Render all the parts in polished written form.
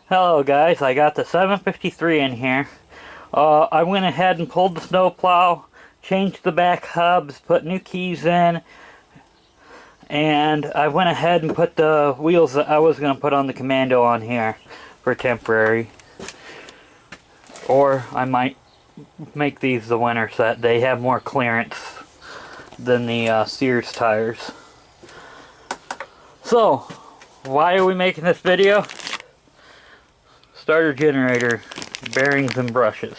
Hello guys, I got the 753 in here. I went ahead and pulled the snowplow, changed the back hubs, put new keys in, and I went ahead and put the wheels that I was going to put on the Commando on here for temporary. Or I might make these the winter set. They have more clearance than the Sears tires. So, why are we making this video? Starter generator, bearings and brushes.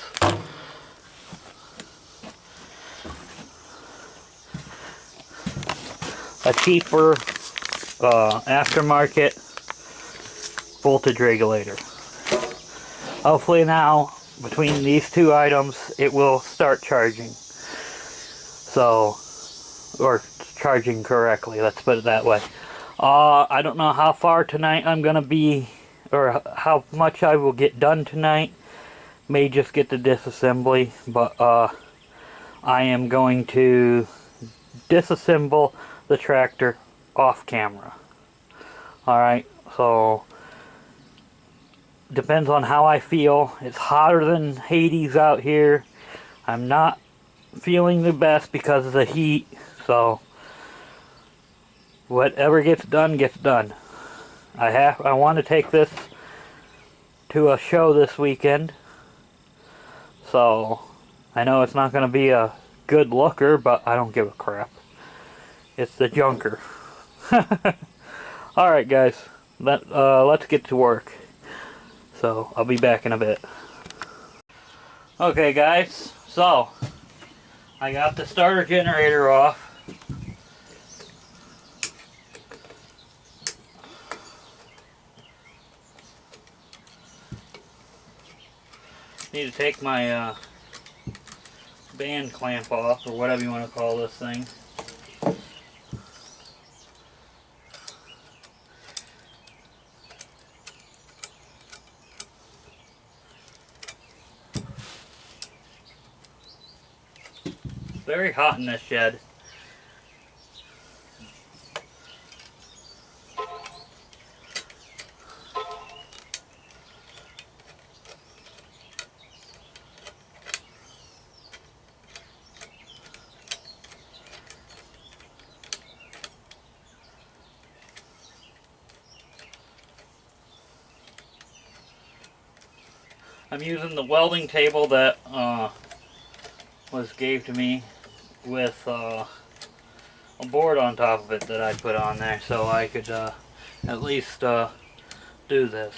A cheaper aftermarket voltage regulator. Hopefully now, between these two items, it will start charging. So, or charging correctly, let's put it that way. I don't know how far tonight I'm gonna be, or how much I will get done tonight. May just get the disassembly, but I am going to disassemble the tractor off camera. Alright, so depends on how I feel. It's hotter than Hades out here. I'm not feeling the best because of the heat, so whatever gets done gets done. I want to take this to a show this weekend, so I know it's not going to be a good looker, but I don't give a crap. It's the junker. Alright guys, let's get to work. So, I'll be back in a bit. Okay guys, so I got the starter generator off. Need to take my band clamp off, or whatever you want to call this thing. It's very hot in this shed. I'm using the welding table that was gave to me with a board on top of it that I put on there, so I could at least do this.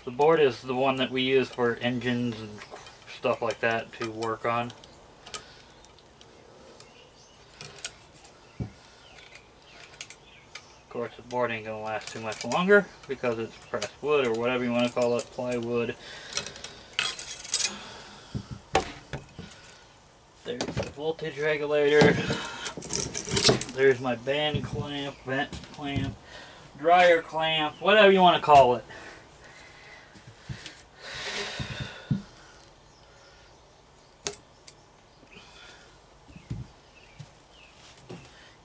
The board is the one that we use for engines and stuff like that to work on. Of course, the board ain't gonna last too much longer because it's pressed wood, or whatever you want to call it, plywood. There's the voltage regulator. There's my band clamp, vent clamp, dryer clamp, whatever you want to call it.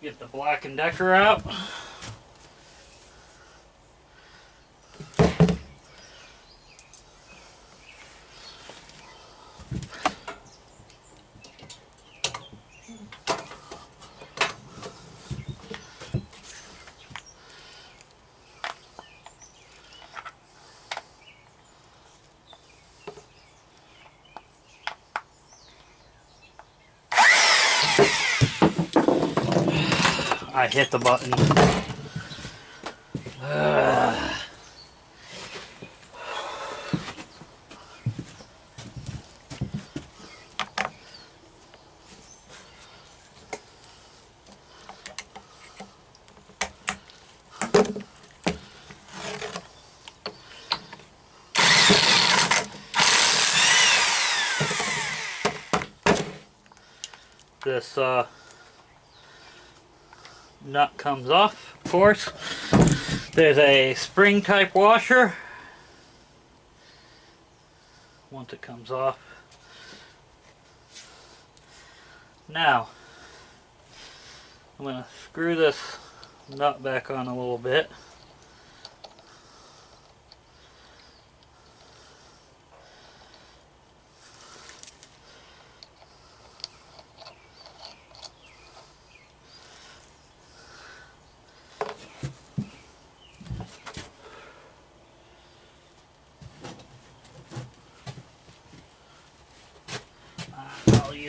Get the Black & Decker out. I hit the button. This nut comes off, of course. There's a spring type washer. Once it comes off. Now, I'm going to screw this nut back on a little bit.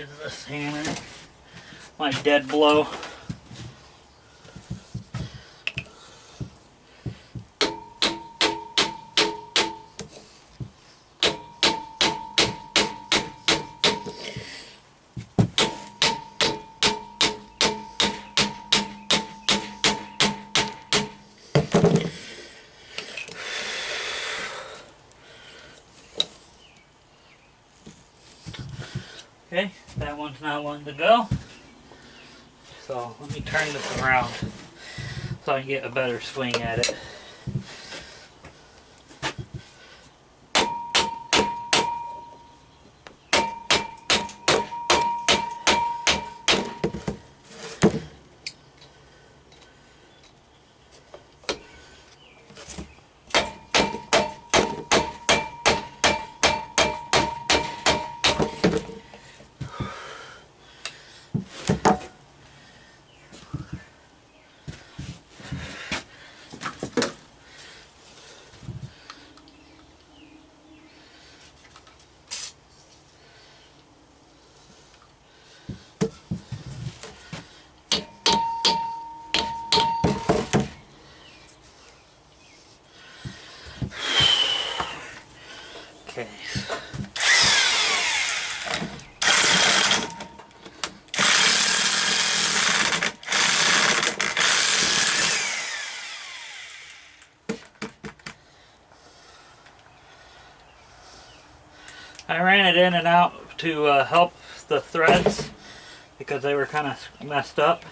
use this hammer, my dead blow. Okay, that one's not wanting to go. So let me turn this around so I can get a better swing at it. Okay. I ran it in and out to help the threads because they were kind of messed up.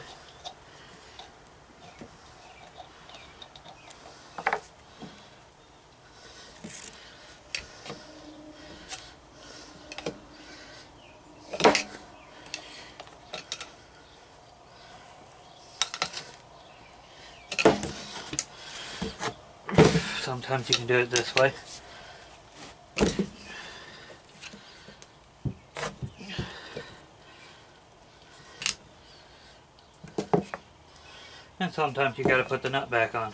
Sometimes you can do it this way. And sometimes you gotta put the nut back on.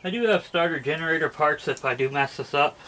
I do have starter generator parts if I do mess this up.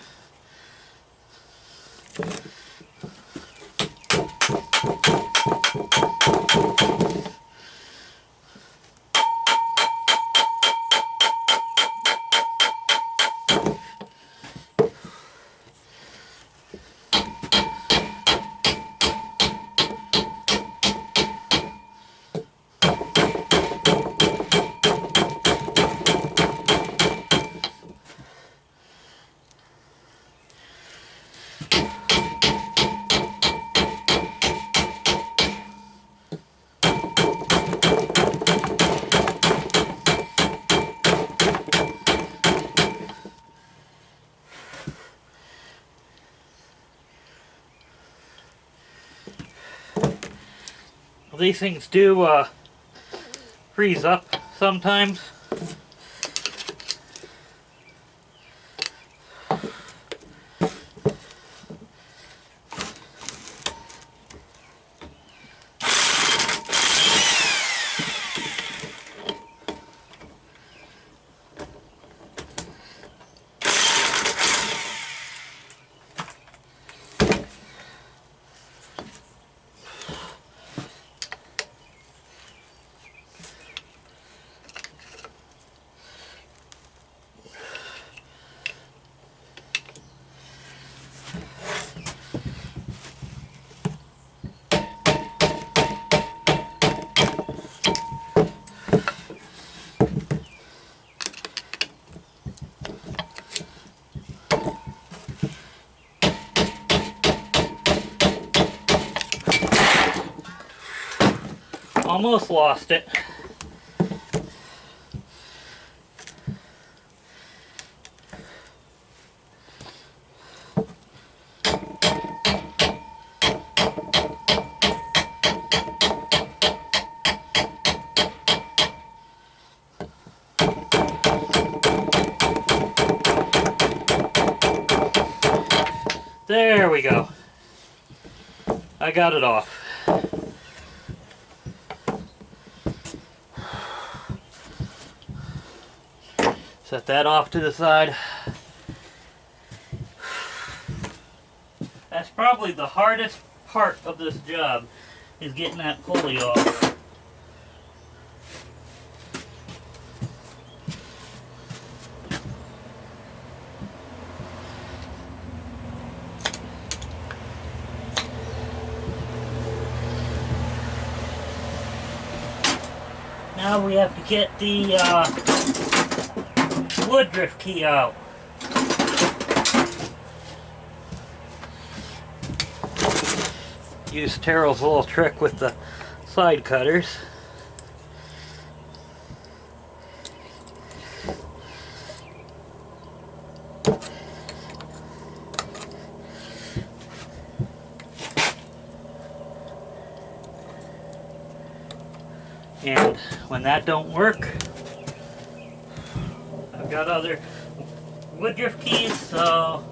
These things do freeze up sometimes. Almost lost it. There we go. I got it off. Set that off to the side. probably the hardest part of this job is getting that pulley off. Now we have to get the woodruff key out. Use Terrell's little trick with the side cutters. And when that don't work, I've got other woodruff keys, so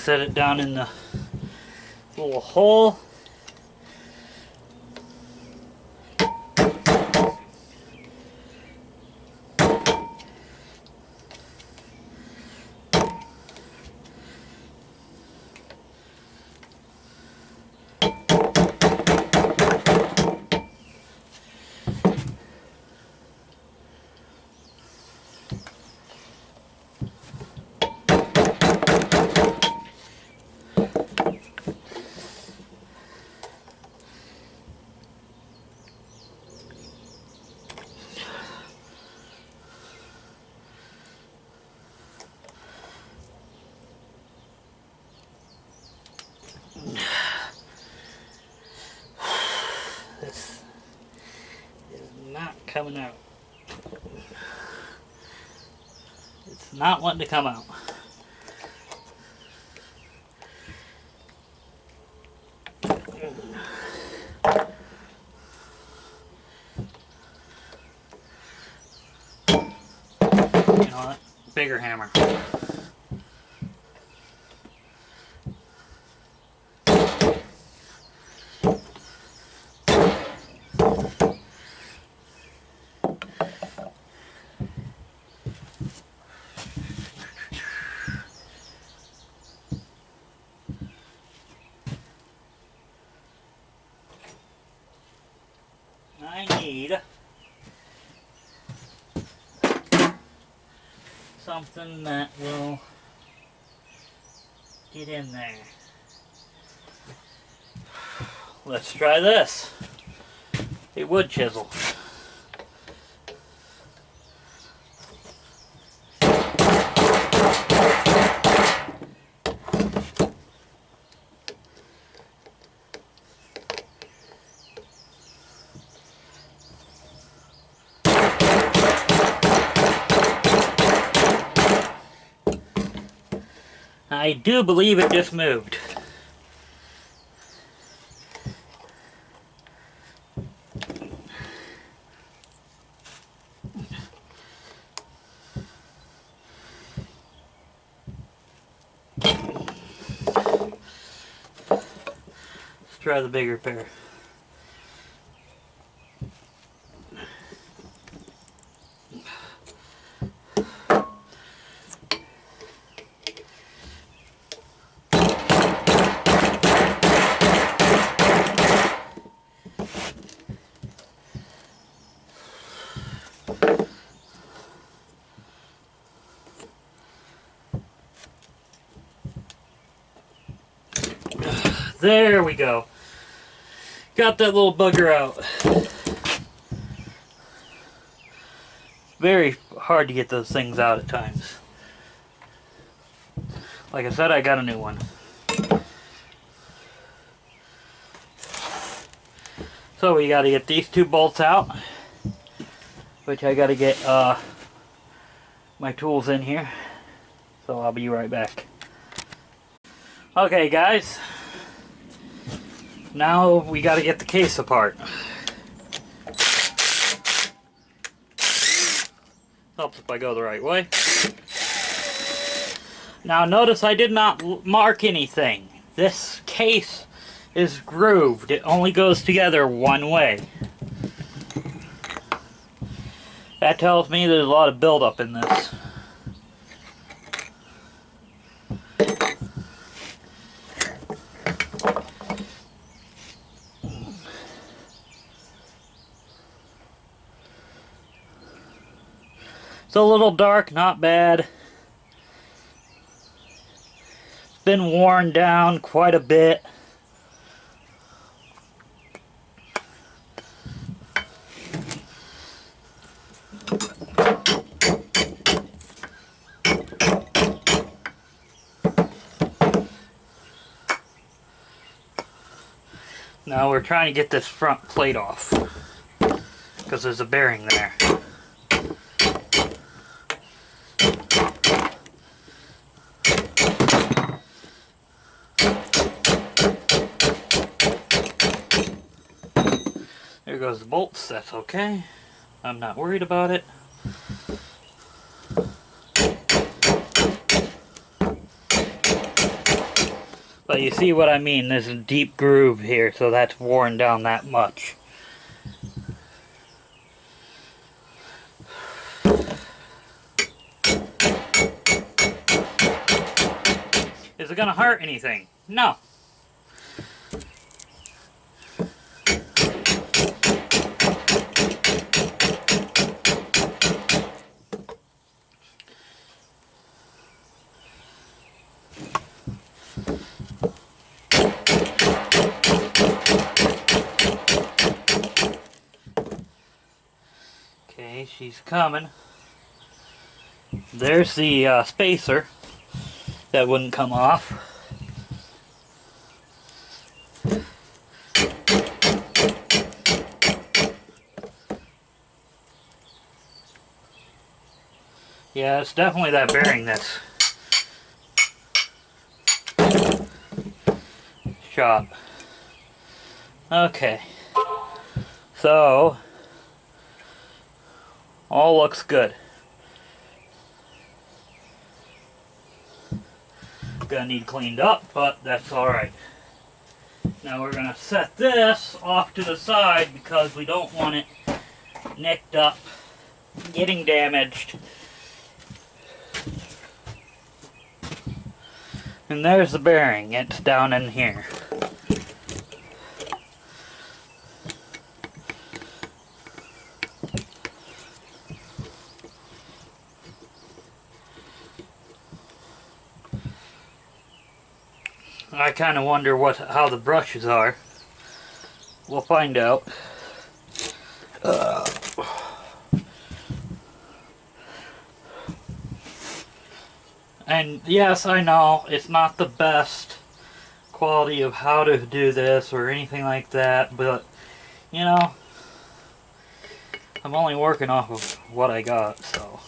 set it down in the little hole. This is not coming out. It's not wanting to come out. You know what? Bigger hammer. I need something that will get in there. Let's try this. A wood chisel. I do believe it just moved. Let's try the bigger pair. There we go. Got that little bugger out. Very hard to get those things out at times. Like I said, I got a new one. So we got to get these two bolts out, which I got to get my tools in here. So I'll be right back. Okay guys, now we got to get the case apart. Helps if I go the right way. Now notice I did not mark anything. This case is grooved. It only goes together one way. That tells me there's a lot of buildup in this. It's a little dark, not bad. It's been worn down quite a bit. Now we're trying to get this front plate off because there's a bearing there. There goes the bolts, that's okay. I'm not worried about it. But you see what I mean, there's a deep groove here, so that's worn down that much. Is it gonna hurt anything? No. Okay, she's coming. There's the spacer that wouldn't come off. Yeah, it's definitely that bearing that's shot. Okay, so all looks good. Gonna need cleaned up, but that's alright. Now we're gonna set this off to the side because we don't want it nicked up, getting damaged. And there's the bearing, it's down in here. I kind of wonder how the brushes are. We'll find out. And yes, I know it's not the best quality of how to do this or anything like that, but you know, I'm only working off of what I got, so.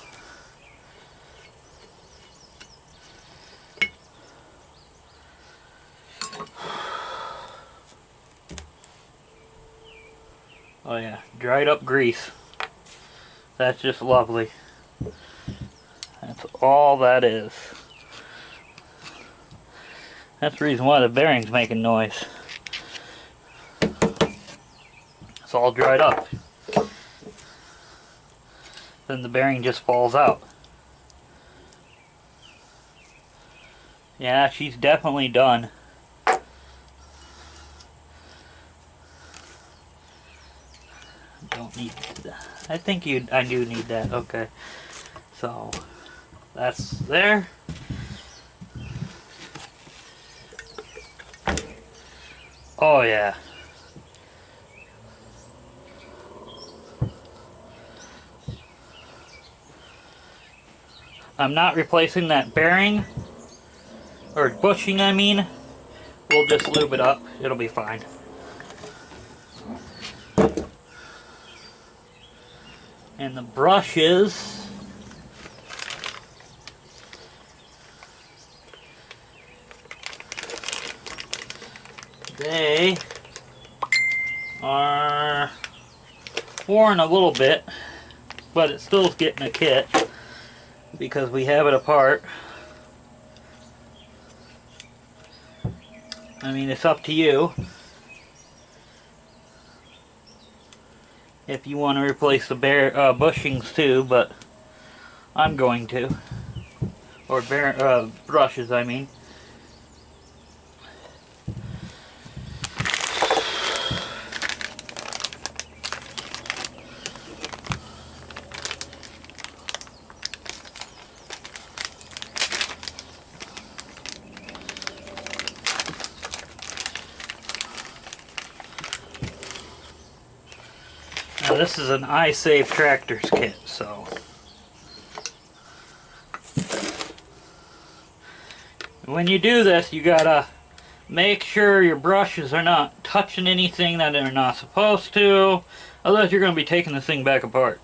Oh yeah, dried up grease. That's just lovely. That's all that is. That's the reason why the bearing's making noise. It's all dried up. Then the bearing just falls out. Yeah, she's definitely done. Don't need that. I think I do need that. Okay. So that's there. Oh yeah. I'm not replacing that bearing, or bushing I mean. We'll just lube it up, it'll be fine. And the brushes, they are worn a little bit, but it's still getting a kit because we have it apart. I mean, it's up to you if you want to replace the bushings too, but I'm going to. Or brushes, I mean. Now this is an iSave Tractors kit, so when you do this, you gotta make sure your brushes are not touching anything that they're not supposed to, otherwise you're going to be taking this thing back apart.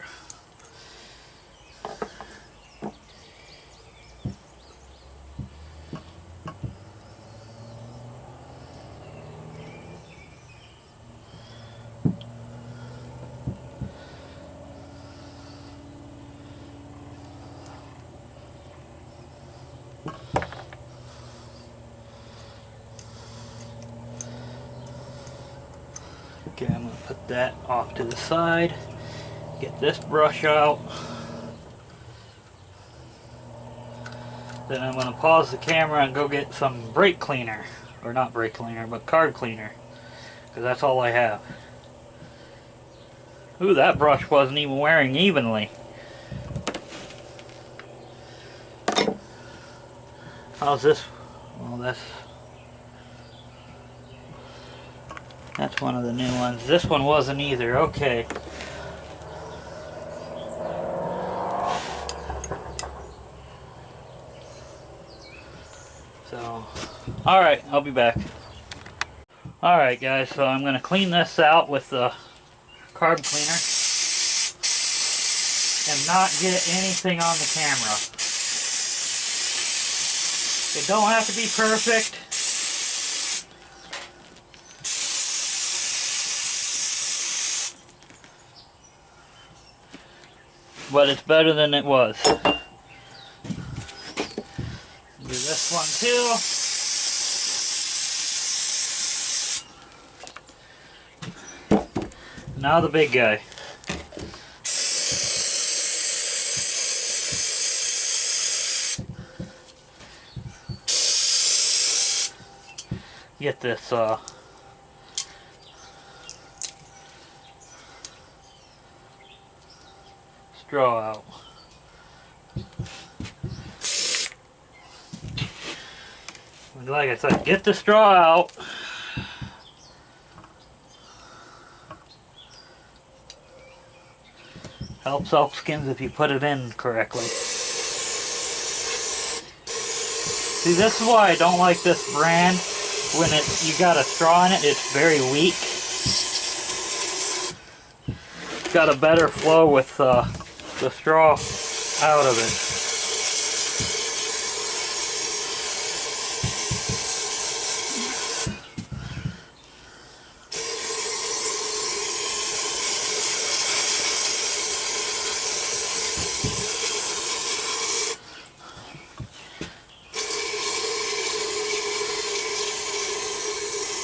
Okay, I'm going to put that off to the side, get this brush out, then I'm going to pause the camera and go get some brake cleaner, or not brake cleaner, but carb cleaner, because that's all I have. Ooh, that brush wasn't even wearing evenly. How's this? Well, that's one of the new ones. This one wasn't either. Okay. So, alright, I'll be back. Alright guys, so I'm going to clean this out with the carb cleaner and not get anything on the camera. It don't have to be perfect. But it's better than it was. Do this one too. Now the big guy. Get this straw out. Like I said, get the straw out. Helps elk skins if you put it in correctly. See, this is why I don't like this brand. When you got a straw in it, it's very weak. It's got a better flow with the straw out of it.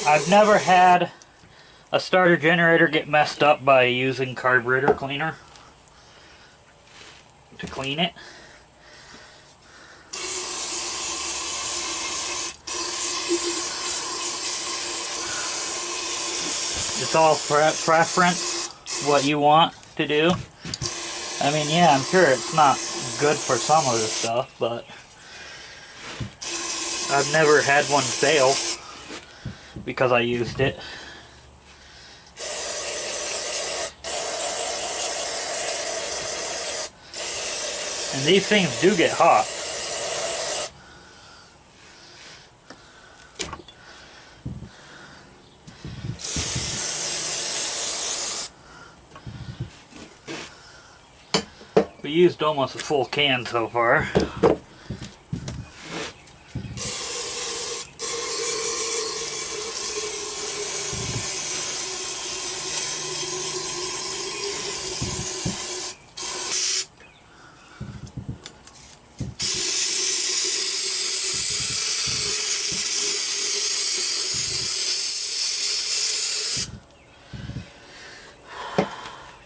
I've never had a starter generator get messed up by using carburetor cleaner to clean it. It's all preference, what you want to do. I mean, yeah, I'm sure it's not good for some of this stuff, but I've never had one fail because I used it. And these things do get hot. We used almost a full can so far.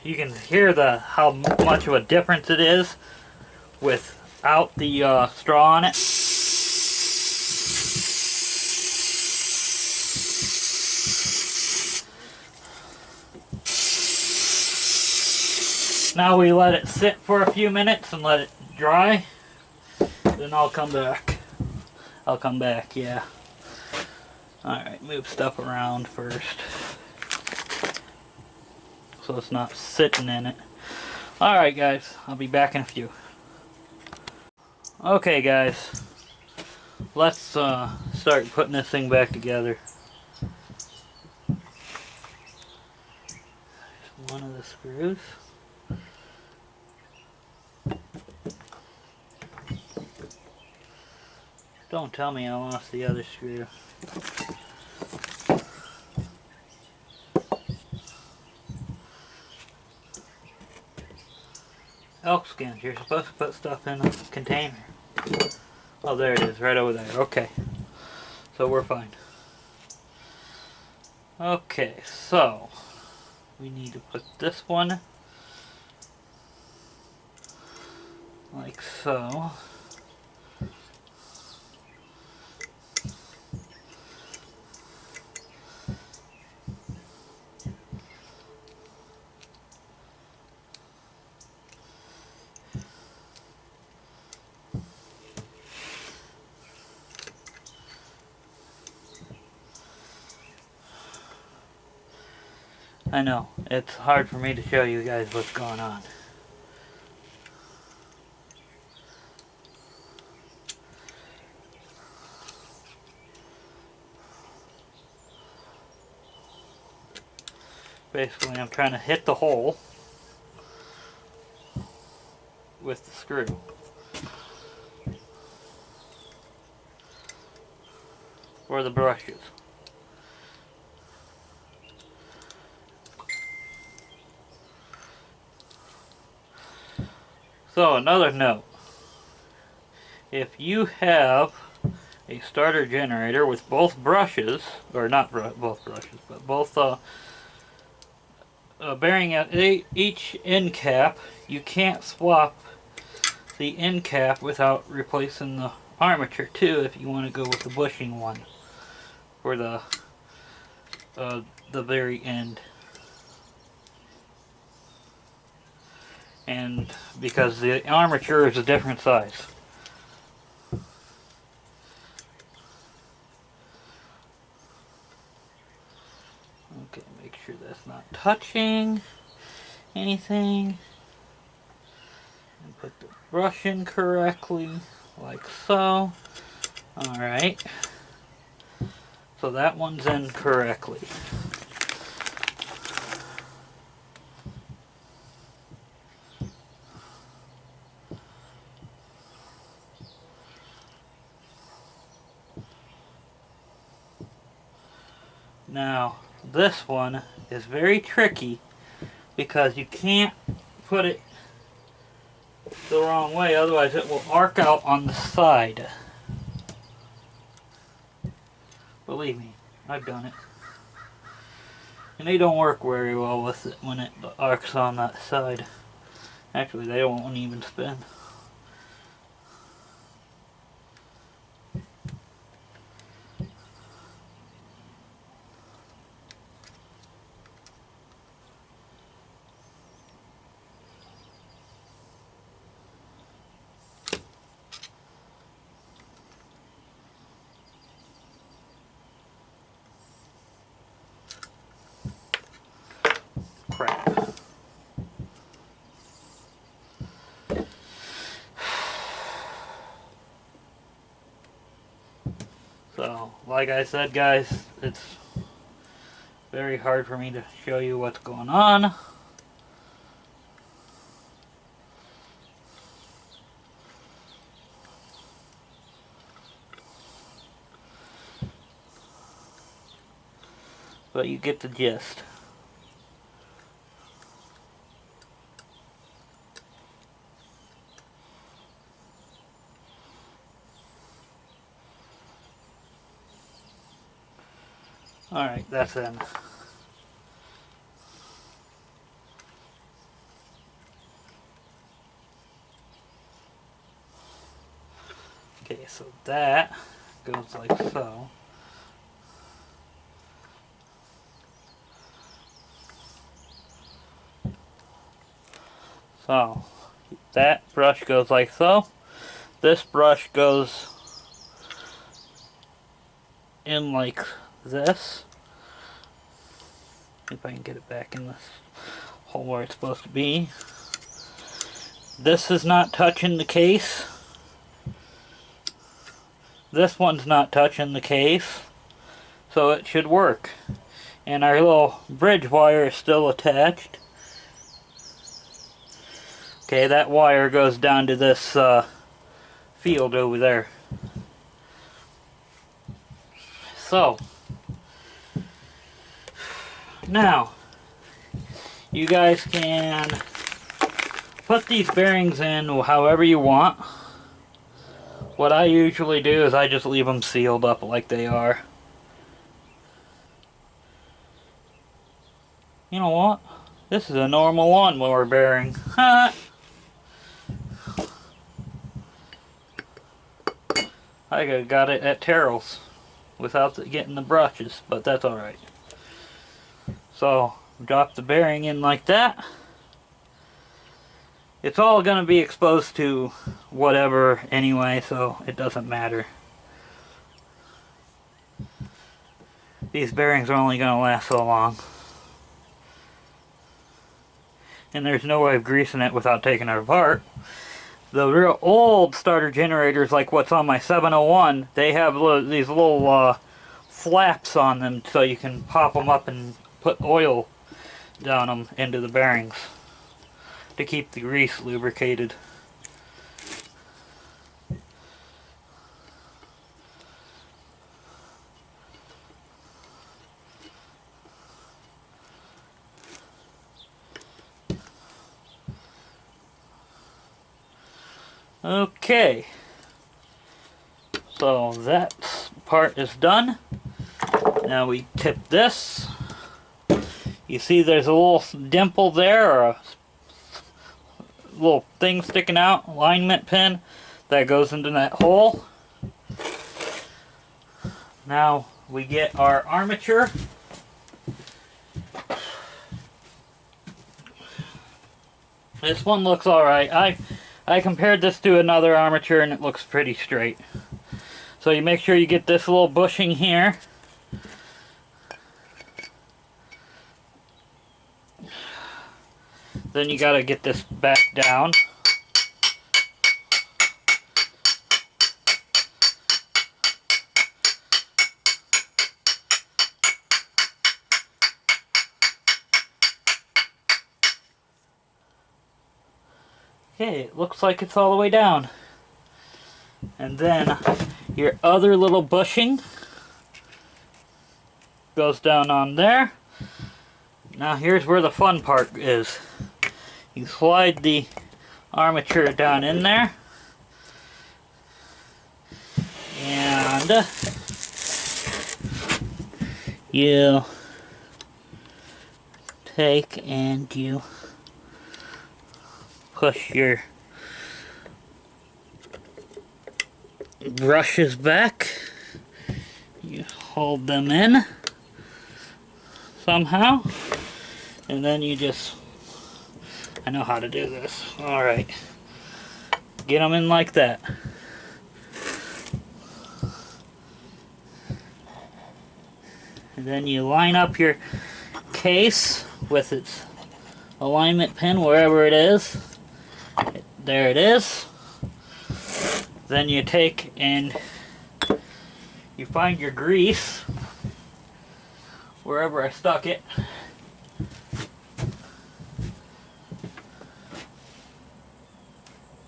You can hear how much of a difference it is without the straw on it. Now we let it sit for a few minutes and let it dry. Then I'll come back. I'll come back, yeah. Alright, move stuff around first, so it's not sitting in it. Alright guys, I'll be back in a few. Okay guys, let's start putting this thing back together. One of the screws. Don't tell me I lost the other screw. Elk skins, you're supposed to put stuff in a container. Oh, there it is, right over there. Okay. So we're fine. Okay, so we need to put this one like so. I know, it's hard for me to show you guys what's going on. Basically, I'm trying to hit the hole with the screw. Or the brushes. So, another note. If you have a starter generator with both brushes, or not both brushes, but both bearing at each end cap, you can't swap the end cap without replacing the armature too if you want to go with the bushing one for the very end. And because the armature is a different size. Okay, make sure that's not touching anything. And put the brush in correctly, like so. Alright. So that one's in correctly. Now, this one is very tricky because you can't put it the wrong way, otherwise it will arc out on the side. Believe me, I've done it. And they don't work very well with it when it arcs on that side. Actually, they won't even spin. like I said, guys, it's very hard for me to show you what's going on. But you get the gist. Alright, that's in. Okay, so that goes like so. So, that brush goes like so. This brush goes in like this. If I can get it back in this hole where it's supposed to be. This is not touching the case. This one's not touching the case. So it should work. And our little bridge wire is still attached. Okay, that wire goes down to this field over there. So, now, you guys can put these bearings in however you want. What I usually do is I just leave them sealed up like they are. You know what? This is a normal lawnmower bearing. I got it at Terrell's without getting the brushes, but that's alright. So, drop the bearing in like that. It's all going to be exposed to whatever anyway, so it doesn't matter. These bearings are only going to last so long. And there's no way of greasing it without taking it apart. The real old starter generators, like what's on my 701, they have these little flaps on them so you can pop them up and put oil down them into the bearings to keep the grease lubricated. Okay, so that part is done. Now we tip this. You see there's a little dimple there, or a little thing sticking out, alignment pin, that goes into that hole. Now we get our armature. This one looks alright. I compared this to another armature and it looks pretty straight. So you make sure you get this little bushing here. Then you gotta get this back down. Okay, it looks like it's all the way down. And then your other little bushing goes down on there. Now here's where the fun part is. You slide the armature down in there. And you take and you push your brushes back. You hold them in somehow, and then you just, I know how to do this. Alright, get them in like that. And then you line up your case with its alignment pin wherever it is. There it is. Then you take and you find your grease wherever I stuck it.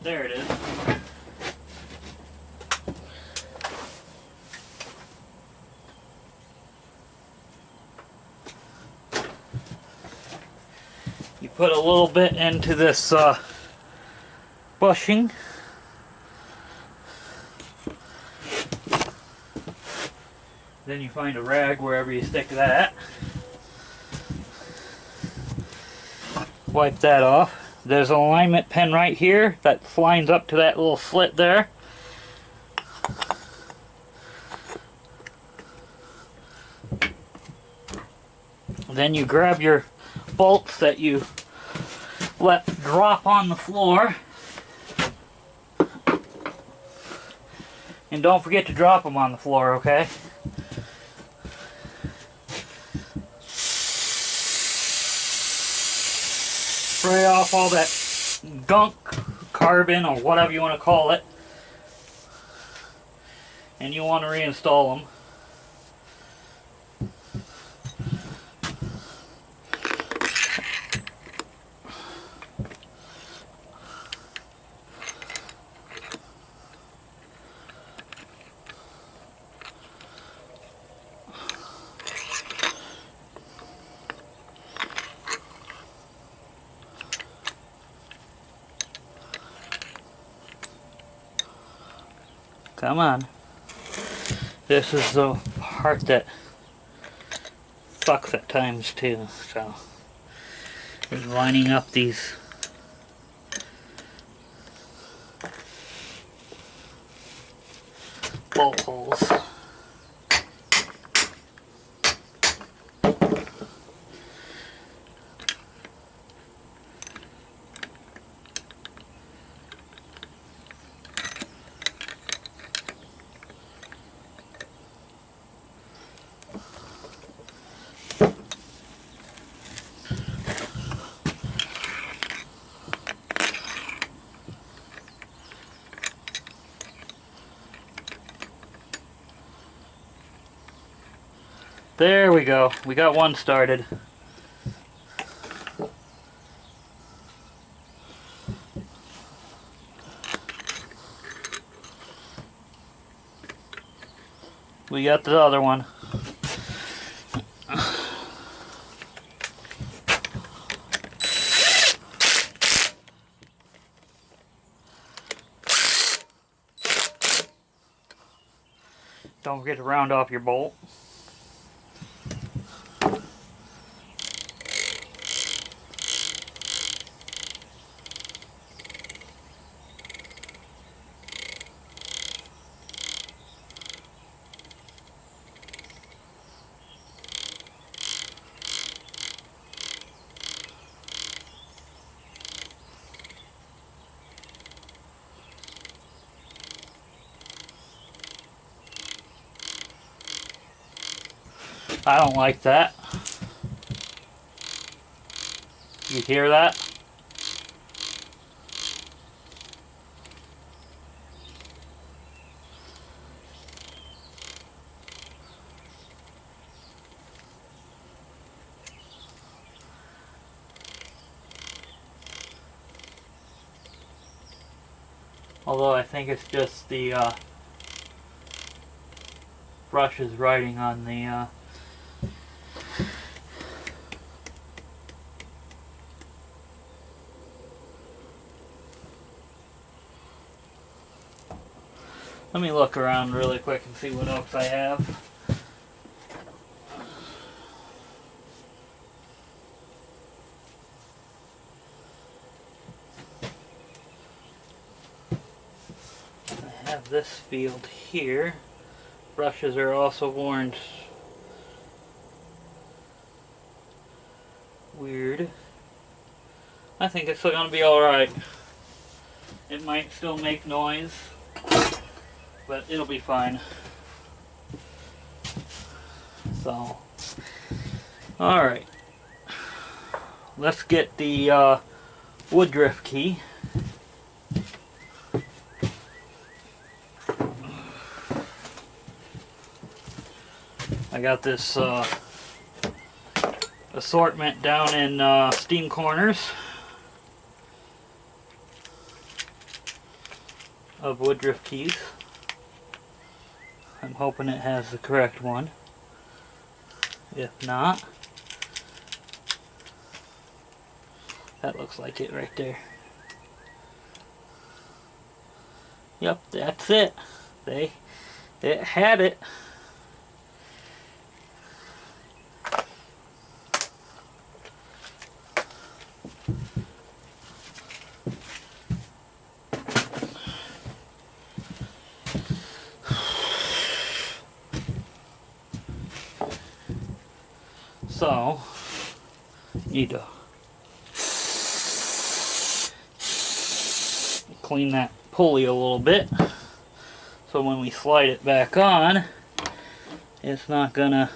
There it is. You put a little bit into this bushing. Then you find a rag wherever you stick that. Wipe that off. There's an alignment pin right here that lines up to that little slit there. Then you grab your bolts that you let drop on the floor. And don't forget to drop them on the floor, okay? Spray off all that gunk, carbon, or whatever you want to call it. And you want to reinstall them. Come on. This is the part that sucks at times too. So, just lining up these bolt holes. There we go. We got one started. We got the other one. Don't forget to round off your bolt. I don't like that. You hear that? Although I think it's just the brush is writing on the let me look around really quick and see what else I have. I have this field here. Brushes are also worn weird. I think it's still going to be alright. It might still make noise, but it'll be fine. So, alright. Let's get the woodruff key. got this assortment down in Steam Corners of woodruff keys. I'm hoping it has the correct one. If not, that looks like it right there. Yep, that's it. It had it. So, need to clean that pulley a little bit, so when we slide it back on, it's not gonna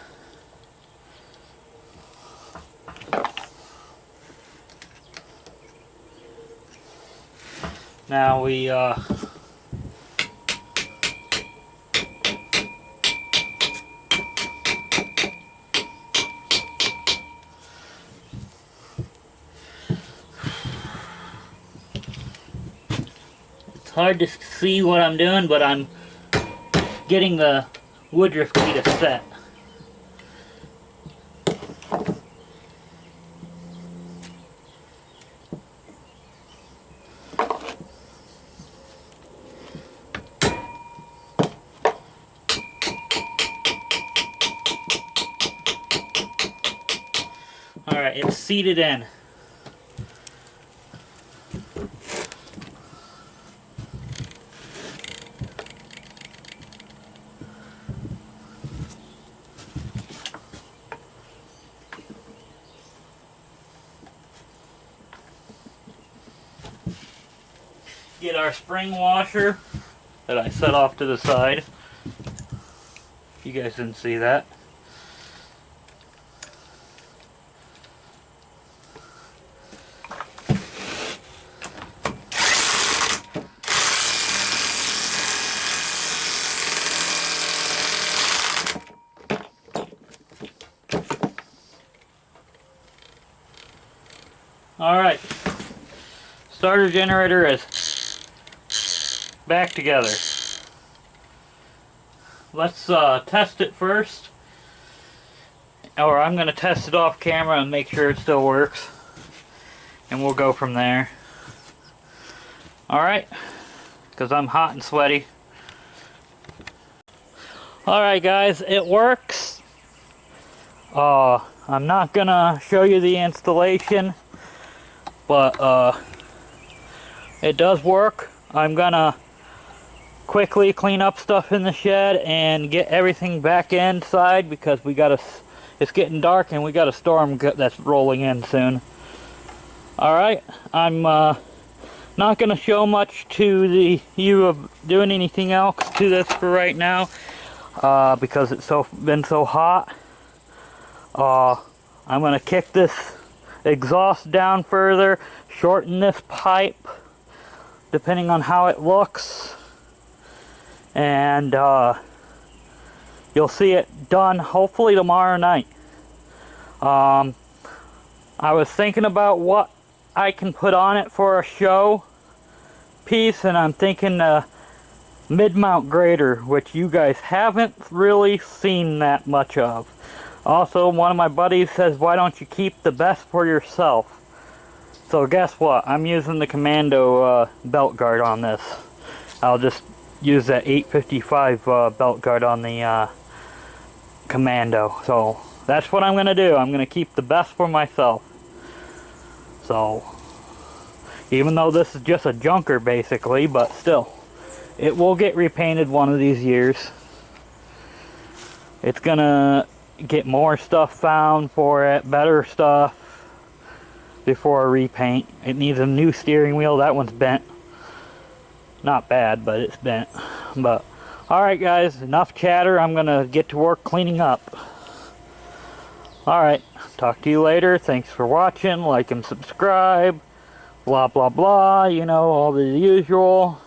now we it's hard to see what I'm doing, but I'm getting the woodruff key to set. Alright, it's seated in. Get our spring washer that I set off to the side. You guys didn't see that. Alright, starter generator is back together. Let's test it first, or I'm going to test it off camera and make sure it still works, and we'll go from there. Alright, because I'm hot and sweaty. Alright guys, it works. I'm not going to show you the installation, but it does work. I'm gonna quickly clean up stuff in the shed and get everything back inside because it's getting dark and we got a storm that's rolling in soon. Alright, I'm not gonna show much to you of doing anything else to this for right now because it's been so hot. I'm gonna kick this exhaust down further, shorten this pipe depending on how it looks, and you'll see it done hopefully tomorrow night. I was thinking about what I can put on it for a show piece, and I'm thinking a mid-mount grater, which you guys haven't really seen that much of. Also, one of my buddies says, why don't you keep the best for yourself? So guess what? I'm using the Commando belt guard on this. I'll just use that 855 belt guard on the Commando. So that's what I'm going to do. I'm going to keep the best for myself. So, even though this is just a junker basically, but still, it will get repainted one of these years. It's going to get more stuff found for it, better stuff before a repaint. It needs a new steering wheel. That one's bent. Not bad, but it's bent. But alright guys, enough chatter. I'm gonna get to work cleaning up. Alright, talk to you later. Thanks for watching. Like and subscribe. Blah blah blah, you know, all the usual.